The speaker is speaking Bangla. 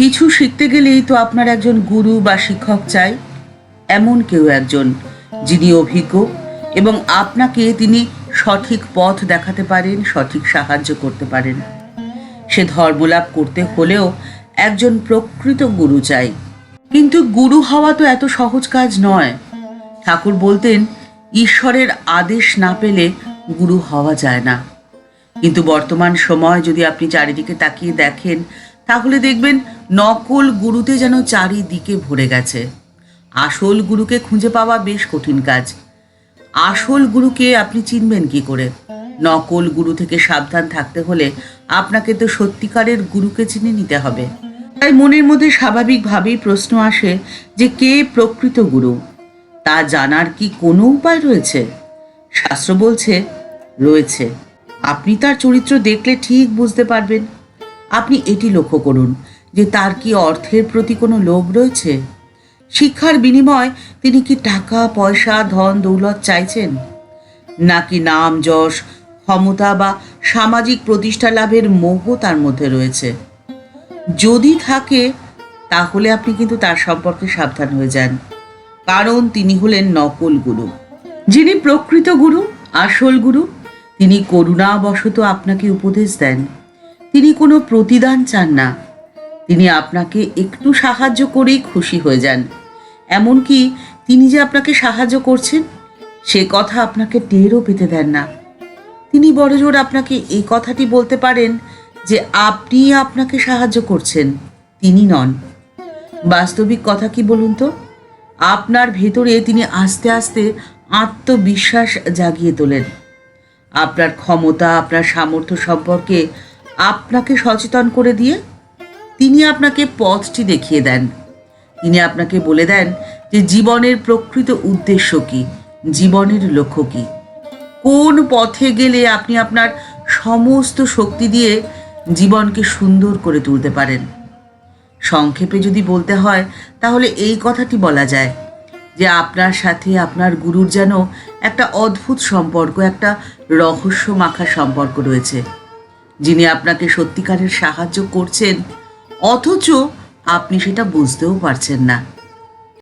কিছু শিখতে গেলেই তো আপনার একজন গুরু বা শিক্ষক চাই। এমন কেউ একজন যিনি অভিজ্ঞ এবং আপনাকে তিনি সঠিক পথ দেখাতে পারেন, সঠিক সাহায্য করতে পারেন। সে ধর্মলাভ করতে হলেও একজন প্রকৃত গুরু চাই। কিন্তু গুরু হওয়া তো এত সহজ কাজ নয়। ঠাকুর বলতেন, ঈশ্বরের আদেশ না পেলে গুরু হওয়া যায় না। কিন্তু বর্তমান সময় যদি আপনি চারিদিকে তাকিয়ে দেখেন, তাহলে দেখবেন নকল গুরুতে যেন চারিদিকে ভরে গেছে। আসল গুরুকে খুঁজে পাওয়া বেশ কঠিন কাজ। আসল গুরুকে আপনি চিনবেন কি করে? নকল গুরু থেকে সাবধান থাকতে হলে আপনাকে তো সত্যিকারের গুরুকে চিনে নিতে হবে। তাই মনের মধ্যে স্বাভাবিকভাবেই প্রশ্ন আসে যে কে প্রকৃত গুরু, তা জানার কি কোনো উপায় রয়েছে? শাস্ত্র বলছে রয়েছে। আপনি তার চরিত্র দেখলে ঠিক বুঝতে পারবেন। আপনি এটি লক্ষ্য করুন যে তার কি অর্থের প্রতি কোনো লোভ রয়েছে? শিক্ষার বিনিময় তিনি কি টাকা পয়সা ধন দৌলত চাইছেন, নাকি নাম যশ ক্ষমতা বা সামাজিক প্রতিষ্ঠা লাভের মোহ তার মধ্যে রয়েছে? যদি থাকে, তাহলে আপনি কিন্তু তার সম্পর্কে সাবধান হয়ে যান, কারণ তিনি হলেন নকল গুরু। যিনি প্রকৃত গুরু, আসল গুরু, তিনি করুণাবশত আপনাকে উপদেশ দেন। তিনি কোনো প্রতিদান চান না। তিনি আপনাকে একটু সাহায্য করেই খুশি হয়ে যান। এমনকি তিনি যে আপনাকে সাহায্য করছেন সে কথা আপনাকে টেরও পেতে দেন না। তিনি বড়জোর আপনাকে এই কথাটি বলতে পারেন যে আপনি আপনাকে সাহায্য করছেন, তিনি নন। বাস্তবিক কথা কি বলুন তো? আপনার ভেতরে তিনি আস্তে আস্তে আত্মবিশ্বাস জাগিয়ে তোলেন। আপনার ক্ষমতা, আপনার সামর্থ্য সম্পর্কে আপনাকে সচেতন করে দিয়ে তিনি আপনাকে পথটি দেখিয়ে দেন। তিনি আপনাকে বলে দেন যে জীবনের প্রকৃত উদ্দেশ্য কী, জীবনের লক্ষ্য কী, কোন পথে গেলে আপনি আপনার সমস্ত শক্তি দিয়ে জীবনকে সুন্দর করে তুলতে পারেন। সংক্ষেপে যদি বলতে হয়, তাহলে এই কথাটি বলা যায় যে আপনার সাথে আপনার গুরুর যেন একটা অদ্ভুত সম্পর্ক, একটা রহস্য মাখা সম্পর্ক রয়েছে, যিনি আপনাকে সত্যিকারের সাহায্য করছেন, অথচ আপনি সেটা বুঝতেও পারছেন না।